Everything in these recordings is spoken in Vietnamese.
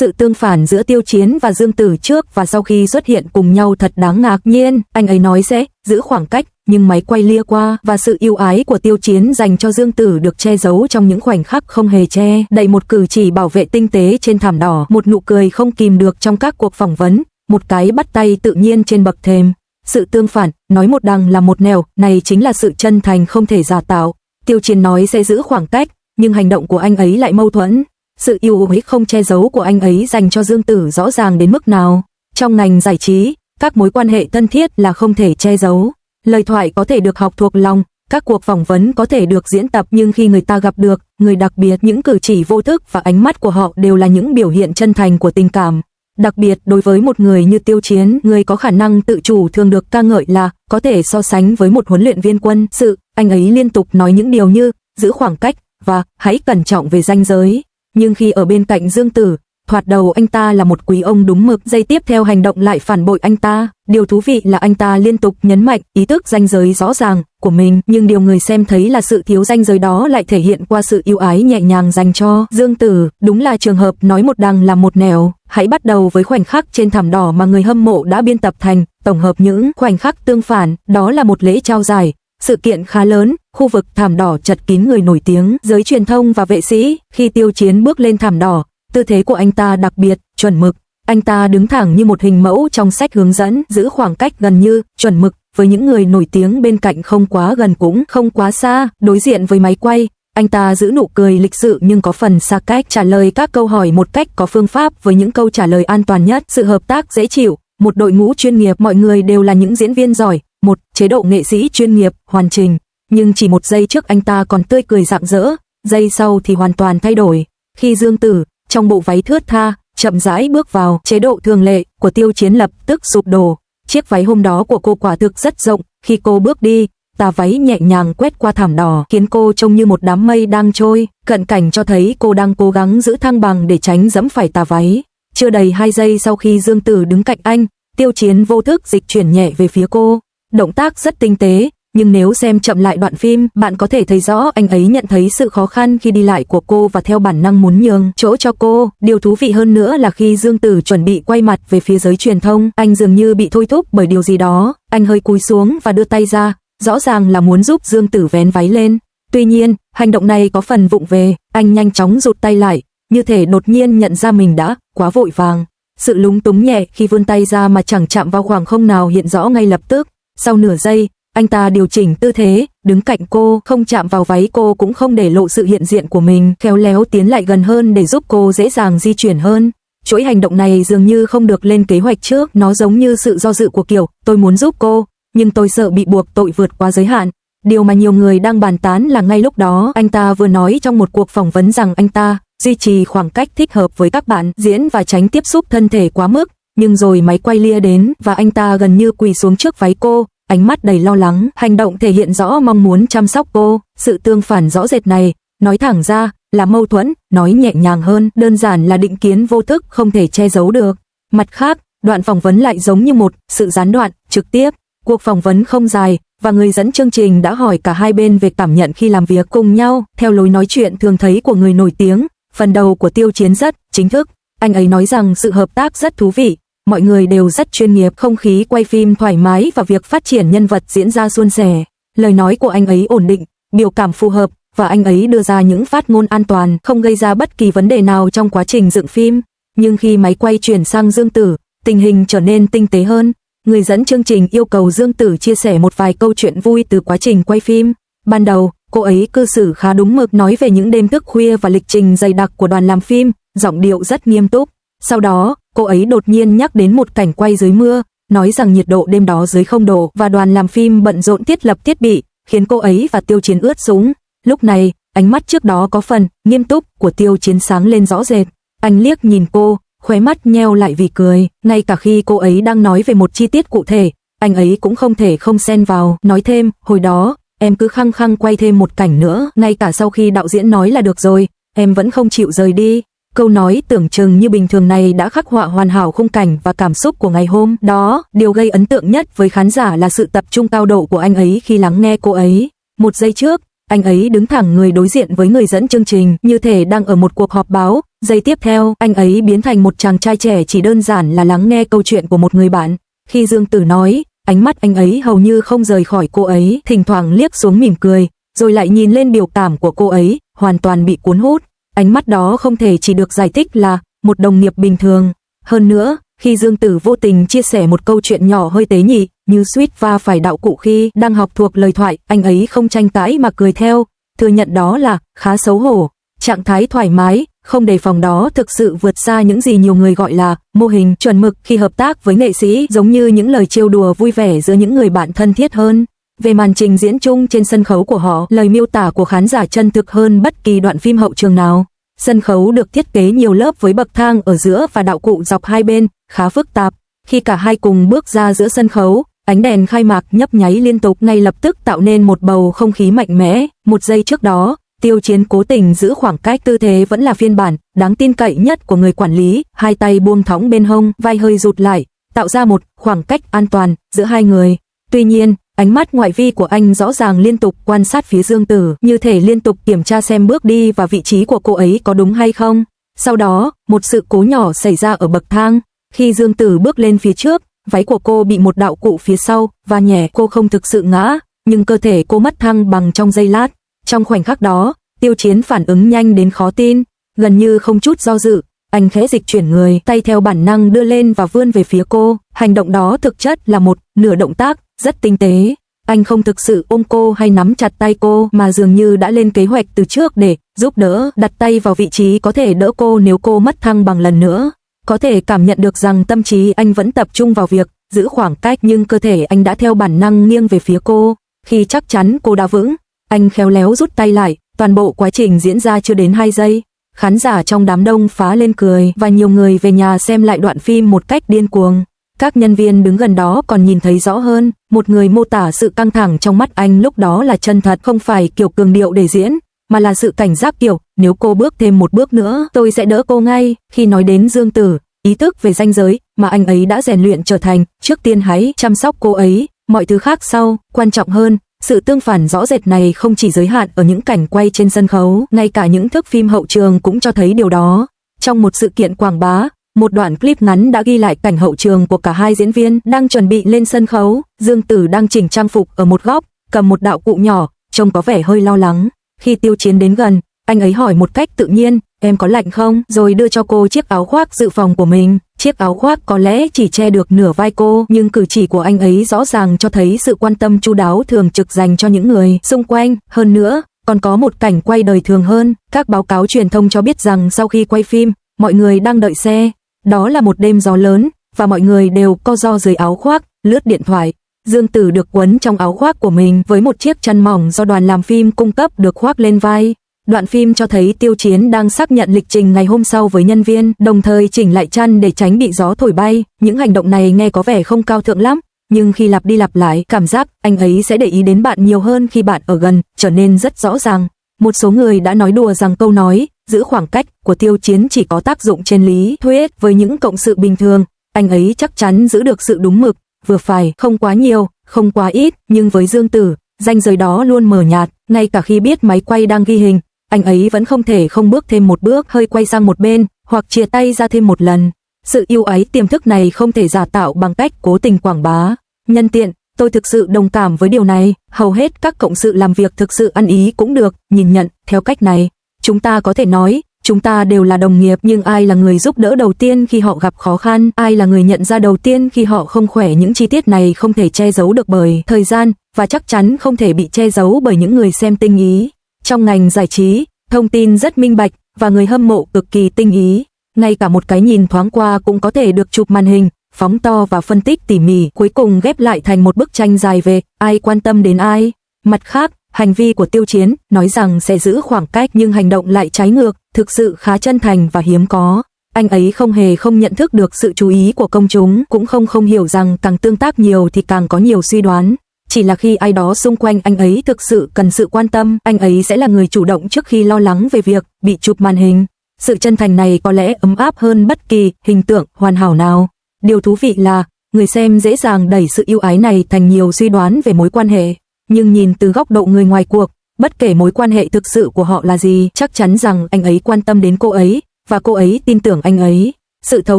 Sự tương phản giữa Tiêu Chiến và Dương Tử trước và sau khi xuất hiện cùng nhau thật đáng ngạc nhiên. Anh ấy nói sẽ giữ khoảng cách, nhưng máy quay lia qua và sự yêu ái của Tiêu Chiến dành cho Dương Tử được che giấu trong những khoảnh khắc không hề che đậy, một cử chỉ bảo vệ tinh tế trên thảm đỏ, một nụ cười không kìm được trong các cuộc phỏng vấn, một cái bắt tay tự nhiên trên bậc thềm. Sự tương phản, nói một đằng là một nẻo, này chính là sự chân thành không thể giả tạo. Tiêu Chiến nói sẽ giữ khoảng cách, nhưng hành động của anh ấy lại mâu thuẫn. Sự yêu ái không che giấu của anh ấy dành cho Dương Tử rõ ràng đến mức nào. Trong ngành giải trí, các mối quan hệ thân thiết là không thể che giấu. Lời thoại có thể được học thuộc lòng, các cuộc phỏng vấn có thể được diễn tập, nhưng khi người ta gặp được người đặc biệt, những cử chỉ vô thức và ánh mắt của họ đều là những biểu hiện chân thành của tình cảm. Đặc biệt đối với một người như Tiêu Chiến, người có khả năng tự chủ thường được ca ngợi là có thể so sánh với một huấn luyện viên quân sự. Anh ấy liên tục nói những điều như giữ khoảng cách và hãy cẩn trọng về ranh giới. Nhưng khi ở bên cạnh Dương Tử, thoạt đầu anh ta là một quý ông đúng mực, giây tiếp theo hành động lại phản bội anh ta. Điều thú vị là anh ta liên tục nhấn mạnh ý thức ranh giới rõ ràng của mình, nhưng điều người xem thấy là sự thiếu ranh giới đó lại thể hiện qua sự yêu ái nhẹ nhàng dành cho Dương Tử. Đúng là trường hợp nói một đằng là một nẻo. Hãy bắt đầu với khoảnh khắc trên thảm đỏ mà người hâm mộ đã biên tập thành tổng hợp những khoảnh khắc tương phản. Đó là một lễ trao giải, sự kiện khá lớn, khu vực thảm đỏ chật kín người nổi tiếng, giới truyền thông và vệ sĩ. Khi Tiêu Chiến bước lên thảm đỏ, tư thế của anh ta đặc biệt, chuẩn mực. Anh ta đứng thẳng như một hình mẫu trong sách hướng dẫn, giữ khoảng cách gần như chuẩn mực với những người nổi tiếng bên cạnh, không quá gần cũng không quá xa. Đối diện với máy quay, anh ta giữ nụ cười lịch sự nhưng có phần xa cách, trả lời các câu hỏi một cách có phương pháp với những câu trả lời an toàn nhất. Sự hợp tác dễ chịu, một đội ngũ chuyên nghiệp, mọi người đều là những diễn viên giỏi, một chế độ nghệ sĩ chuyên nghiệp, hoàn chỉnh. Nhưng chỉ một giây trước anh ta còn tươi cười rạng rỡ, giây sau thì hoàn toàn thay đổi. Khi Dương Tử, trong bộ váy thướt tha, chậm rãi bước vào, chế độ thường lệ của Tiêu Chiến lập tức sụp đổ. Chiếc váy hôm đó của cô quả thực rất rộng, khi cô bước đi, tà váy nhẹ nhàng quét qua thảm đỏ, khiến cô trông như một đám mây đang trôi. Cận cảnh cho thấy cô đang cố gắng giữ thăng bằng để tránh dẫm phải tà váy. Chưa đầy 2 giây sau khi Dương Tử đứng cạnh anh, Tiêu Chiến vô thức dịch chuyển nhẹ về phía cô. Động tác rất tinh tế, nhưng nếu xem chậm lại đoạn phim, bạn có thể thấy rõ anh ấy nhận thấy sự khó khăn khi đi lại của cô và theo bản năng muốn nhường chỗ cho cô. Điều thú vị hơn nữa là khi Dương Tử chuẩn bị quay mặt về phía giới truyền thông, anh dường như bị thôi thúc bởi điều gì đó. Anh hơi cúi xuống và đưa tay ra, rõ ràng là muốn giúp Dương Tử vén váy lên. Tuy nhiên, hành động này có phần vụng về, anh nhanh chóng rụt tay lại, như thể đột nhiên nhận ra mình đã quá vội vàng. Sự lúng túng nhẹ khi vươn tay ra mà chẳng chạm vào khoảng không nào hiện rõ ngay lập tức. Sau nửa giây, anh ta điều chỉnh tư thế, đứng cạnh cô, không chạm vào váy cô cũng không để lộ sự hiện diện của mình, khéo léo tiến lại gần hơn để giúp cô dễ dàng di chuyển hơn. Chuỗi hành động này dường như không được lên kế hoạch trước, nó giống như sự do dự của kiểu, tôi muốn giúp cô, nhưng tôi sợ bị buộc tội vượt quá giới hạn. Điều mà nhiều người đang bàn tán là ngay lúc đó, anh ta vừa nói trong một cuộc phỏng vấn rằng anh ta duy trì khoảng cách thích hợp với các bạn diễn và tránh tiếp xúc thân thể quá mức, nhưng rồi máy quay lia đến và anh ta gần như quỳ xuống trước váy cô, ánh mắt đầy lo lắng, hành động thể hiện rõ mong muốn chăm sóc cô. Sự tương phản rõ rệt này, nói thẳng ra là mâu thuẫn, nói nhẹ nhàng hơn, đơn giản là định kiến vô thức không thể che giấu được. Mặt khác, đoạn phỏng vấn lại giống như một sự gián đoạn, trực tiếp. Cuộc phỏng vấn không dài, và người dẫn chương trình đã hỏi cả hai bên về cảm nhận khi làm việc cùng nhau, theo lối nói chuyện thường thấy của người nổi tiếng. Phần đầu của Tiêu Chiến rất chính thức, anh ấy nói rằng sự hợp tác rất thú vị, mọi người đều rất chuyên nghiệp, không khí quay phim thoải mái và việc phát triển nhân vật diễn ra suôn sẻ. Lời nói của anh ấy ổn định, biểu cảm phù hợp, và anh ấy đưa ra những phát ngôn an toàn, không gây ra bất kỳ vấn đề nào trong quá trình dựng phim. Nhưng khi máy quay chuyển sang Dương Tử, tình hình trở nên tinh tế hơn. Người dẫn chương trình yêu cầu Dương Tử chia sẻ một vài câu chuyện vui từ quá trình quay phim. Ban đầu, cô ấy cư xử khá đúng mực, nói về những đêm thức khuya và lịch trình dày đặc của đoàn làm phim, giọng điệu rất nghiêm túc. Sau đó, cô ấy đột nhiên nhắc đến một cảnh quay dưới mưa, nói rằng nhiệt độ đêm đó dưới 0 độ và đoàn làm phim bận rộn thiết lập thiết bị, khiến cô ấy và Tiêu Chiến ướt sũng. Lúc này, ánh mắt trước đó có phần nghiêm túc của Tiêu Chiến sáng lên rõ rệt. Anh liếc nhìn cô, khóe mắt nheo lại vì cười, ngay cả khi cô ấy đang nói về một chi tiết cụ thể, anh ấy cũng không thể không xen vào, nói thêm, hồi đó, em cứ khăng khăng quay thêm một cảnh nữa, ngay cả sau khi đạo diễn nói là được rồi, em vẫn không chịu rời đi. Câu nói tưởng chừng như bình thường này đã khắc họa hoàn hảo khung cảnh và cảm xúc của ngày hôm đó. Điều gây ấn tượng nhất với khán giả là sự tập trung cao độ của anh ấy khi lắng nghe cô ấy. Một giây trước, anh ấy đứng thẳng người đối diện với người dẫn chương trình, như thể đang ở một cuộc họp báo, Giây tiếp theo, anh ấy biến thành một chàng trai trẻ chỉ đơn giản là lắng nghe câu chuyện của một người bạn. Khi Dương Tử nói, ánh mắt anh ấy hầu như không rời khỏi cô ấy, thỉnh thoảng liếc xuống mỉm cười, rồi lại nhìn lên biểu cảm của cô ấy, hoàn toàn bị cuốn hút. Ánh mắt đó không thể chỉ được giải thích là một đồng nghiệp bình thường. Hơn nữa, khi Dương Tử vô tình chia sẻ một câu chuyện nhỏ hơi tế nhị, như suýt va phải đạo cụ khi đang học thuộc lời thoại, anh ấy không tranh cãi mà cười theo, thừa nhận đó là khá xấu hổ. Trạng thái thoải mái, không đề phòng đó thực sự vượt xa những gì nhiều người gọi là mô hình chuẩn mực khi hợp tác với nghệ sĩ, giống như những lời trêu đùa vui vẻ giữa những người bạn thân thiết hơn. Về màn trình diễn chung trên sân khấu của họ, lời miêu tả của khán giả chân thực hơn bất kỳ đoạn phim hậu trường nào. Sân khấu được thiết kế nhiều lớp với bậc thang ở giữa và đạo cụ dọc hai bên, khá phức tạp. Khi cả hai cùng bước ra giữa sân khấu, ánh đèn khai mạc nhấp nháy liên tục, ngay lập tức tạo nên một bầu không khí mạnh mẽ. Một giây trước đó, Tiêu Chiến cố tình giữ khoảng cách, tư thế vẫn là phiên bản đáng tin cậy nhất của người quản lý, hai tay buông thõng bên hông, vai hơi rụt lại, tạo ra một khoảng cách an toàn giữa hai người. Tuy nhiên, ánh mắt ngoại vi của anh rõ ràng liên tục quan sát phía Dương Tử, như thể liên tục kiểm tra xem bước đi và vị trí của cô ấy có đúng hay không. Sau đó, một sự cố nhỏ xảy ra ở bậc thang. Khi Dương Tử bước lên phía trước, váy của cô bị một đạo cụ phía sau và nhẹ, cô không thực sự ngã, nhưng cơ thể cô mất thăng bằng trong giây lát. Trong khoảnh khắc đó, Tiêu Chiến phản ứng nhanh đến khó tin, gần như không chút do dự, anh khẽ dịch chuyển người, tay theo bản năng đưa lên và vươn về phía cô. Hành động đó thực chất là một nửa động tác, rất tinh tế. Anh không thực sự ôm cô hay nắm chặt tay cô, mà dường như đã lên kế hoạch từ trước để giúp đỡ, đặt tay vào vị trí có thể đỡ cô nếu cô mất thăng bằng lần nữa. Có thể cảm nhận được rằng tâm trí anh vẫn tập trung vào việc giữ khoảng cách, nhưng cơ thể anh đã theo bản năng nghiêng về phía cô. Khi chắc chắn cô đã vững, anh khéo léo rút tay lại. Toàn bộ quá trình diễn ra chưa đến 2 giây. Khán giả trong đám đông phá lên cười và nhiều người về nhà xem lại đoạn phim một cách điên cuồng. Các nhân viên đứng gần đó còn nhìn thấy rõ hơn, một người mô tả sự căng thẳng trong mắt anh lúc đó là chân thật, không phải kiểu cường điệu để diễn, mà là sự cảnh giác kiểu, nếu cô bước thêm một bước nữa, tôi sẽ đỡ cô ngay. Khi nói đến Dương Tử, ý thức về ranh giới mà anh ấy đã rèn luyện trở thành, trước tiên hãy chăm sóc cô ấy, mọi thứ khác sau, quan trọng hơn. Sự tương phản rõ rệt này không chỉ giới hạn ở những cảnh quay trên sân khấu, ngay cả những thước phim hậu trường cũng cho thấy điều đó. Trong một sự kiện quảng bá, một đoạn clip ngắn đã ghi lại cảnh hậu trường của cả hai diễn viên đang chuẩn bị lên sân khấu. Dương Tử đang chỉnh trang phục ở một góc, cầm một đạo cụ nhỏ, trông có vẻ hơi lo lắng. Khi Tiêu Chiến đến gần, anh ấy hỏi một cách tự nhiên, em có lạnh không? Rồi đưa cho cô chiếc áo khoác dự phòng của mình. Chiếc áo khoác có lẽ chỉ che được nửa vai cô, nhưng cử chỉ của anh ấy rõ ràng cho thấy sự quan tâm chu đáo thường trực dành cho những người xung quanh. Hơn nữa, còn có một cảnh quay đời thường hơn. Các báo cáo truyền thông cho biết rằng sau khi quay phim, mọi người đang đợi xe. Đó là một đêm gió lớn, và mọi người đều co ro dưới áo khoác, lướt điện thoại. Dương Tử được quấn trong áo khoác của mình với một chiếc chăn mỏng do đoàn làm phim cung cấp được khoác lên vai. Đoạn phim cho thấy Tiêu Chiến đang xác nhận lịch trình ngày hôm sau với nhân viên, đồng thời chỉnh lại chăn để tránh bị gió thổi bay. Những hành động này nghe có vẻ không cao thượng lắm, nhưng khi lặp đi lặp lại, cảm giác anh ấy sẽ để ý đến bạn nhiều hơn khi bạn ở gần, trở nên rất rõ ràng. Một số người đã nói đùa rằng câu nói giữ khoảng cách của Tiêu Chiến chỉ có tác dụng trên lý thuyết. Với những cộng sự bình thường, anh ấy chắc chắn giữ được sự đúng mực, vừa phải, không quá nhiều, không quá ít, nhưng với Dương Tử, ranh giới đó luôn mờ nhạt, ngay cả khi biết máy quay đang ghi hình, anh ấy vẫn không thể không bước thêm một bước, hơi quay sang một bên, hoặc chia tay ra thêm một lần. Sự yêu ái tiềm thức này không thể giả tạo bằng cách cố tình quảng bá. Nhân tiện, tôi thực sự đồng cảm với điều này, hầu hết các cộng sự làm việc thực sự ăn ý cũng được nhìn nhận theo cách này. Chúng ta có thể nói, chúng ta đều là đồng nghiệp, nhưng ai là người giúp đỡ đầu tiên khi họ gặp khó khăn, ai là người nhận ra đầu tiên khi họ không khỏe? Những chi tiết này không thể che giấu được bởi thời gian, và chắc chắn không thể bị che giấu bởi những người xem tinh ý. Trong ngành giải trí, thông tin rất minh bạch, và người hâm mộ cực kỳ tinh ý. Ngay cả một cái nhìn thoáng qua cũng có thể được chụp màn hình, phóng to và phân tích tỉ mỉ, cuối cùng ghép lại thành một bức tranh dài về ai quan tâm đến ai. Mặt khác, hành vi của Tiêu Chiến, nói rằng sẽ giữ khoảng cách nhưng hành động lại trái ngược, thực sự khá chân thành và hiếm có. Anh ấy không hề không nhận thức được sự chú ý của công chúng, cũng không hiểu rằng càng tương tác nhiều thì càng có nhiều suy đoán. Chỉ là khi ai đó xung quanh anh ấy thực sự cần sự quan tâm, anh ấy sẽ là người chủ động trước khi lo lắng về việc bị chụp màn hình. Sự chân thành này có lẽ ấm áp hơn bất kỳ hình tượng hoàn hảo nào. Điều thú vị là, người xem dễ dàng đẩy sự yêu ái này thành nhiều suy đoán về mối quan hệ. Nhưng nhìn từ góc độ người ngoài cuộc, bất kể mối quan hệ thực sự của họ là gì, chắc chắn rằng anh ấy quan tâm đến cô ấy, và cô ấy tin tưởng anh ấy. Sự thấu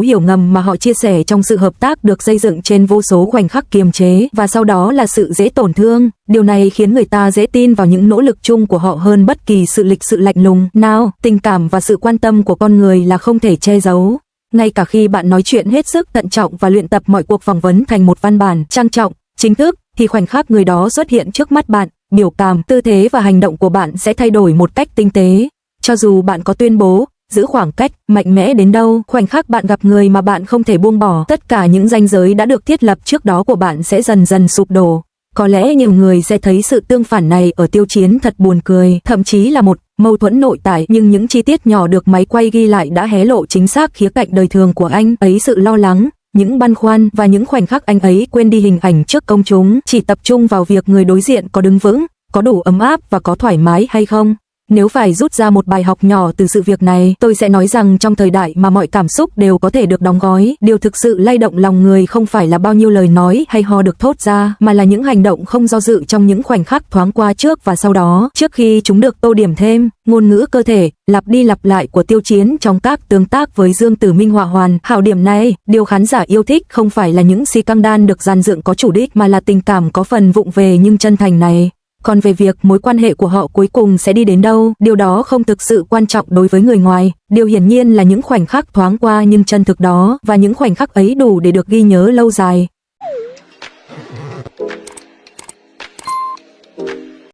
hiểu ngầm mà họ chia sẻ trong sự hợp tác được xây dựng trên vô số khoảnh khắc kiềm chế và sau đó là sự dễ tổn thương. Điều này khiến người ta dễ tin vào những nỗ lực chung của họ hơn bất kỳ sự lịch sự lạnh lùng nào. Tình cảm và sự quan tâm của con người là không thể che giấu. Ngay cả khi bạn nói chuyện hết sức thận trọng và luyện tập mọi cuộc phỏng vấn thành một văn bản trang trọng, chính thức, thì khoảnh khắc người đó xuất hiện trước mắt bạn, biểu cảm, tư thế và hành động của bạn sẽ thay đổi một cách tinh tế. Cho dù bạn có tuyên bố giữ khoảng cách mạnh mẽ đến đâu, khoảnh khắc bạn gặp người mà bạn không thể buông bỏ, tất cả những ranh giới đã được thiết lập trước đó của bạn sẽ dần dần sụp đổ. Có lẽ nhiều người sẽ thấy sự tương phản này ở Tiêu Chiến thật buồn cười, thậm chí là một mâu thuẫn nội tại, nhưng những chi tiết nhỏ được máy quay ghi lại đã hé lộ chính xác khía cạnh đời thường của anh ấy, sự lo lắng, những băn khoăn và những khoảnh khắc anh ấy quên đi hình ảnh trước công chúng, chỉ tập trung vào việc người đối diện có đứng vững, có đủ ấm áp và có thoải mái hay không. Nếu phải rút ra một bài học nhỏ từ sự việc này, tôi sẽ nói rằng trong thời đại mà mọi cảm xúc đều có thể được đóng gói, điều thực sự lay động lòng người không phải là bao nhiêu lời nói hay ho được thốt ra, mà là những hành động không do dự trong những khoảnh khắc thoáng qua trước và sau đó, trước khi chúng được tô điểm thêm. Ngôn ngữ cơ thể, lặp đi lặp lại của Tiêu Chiến trong các tương tác với Dương Tử Minh Hỏa hoàn hảo điểm này, điều khán giả yêu thích không phải là những si căng đan được dàn dựng có chủ đích mà là tình cảm có phần vụng về nhưng chân thành này. Còn về việc mối quan hệ của họ cuối cùng sẽ đi đến đâu, điều đó không thực sự quan trọng đối với người ngoài. Điều hiển nhiên là những khoảnh khắc thoáng qua nhưng chân thực đó, và những khoảnh khắc ấy đủ để được ghi nhớ lâu dài.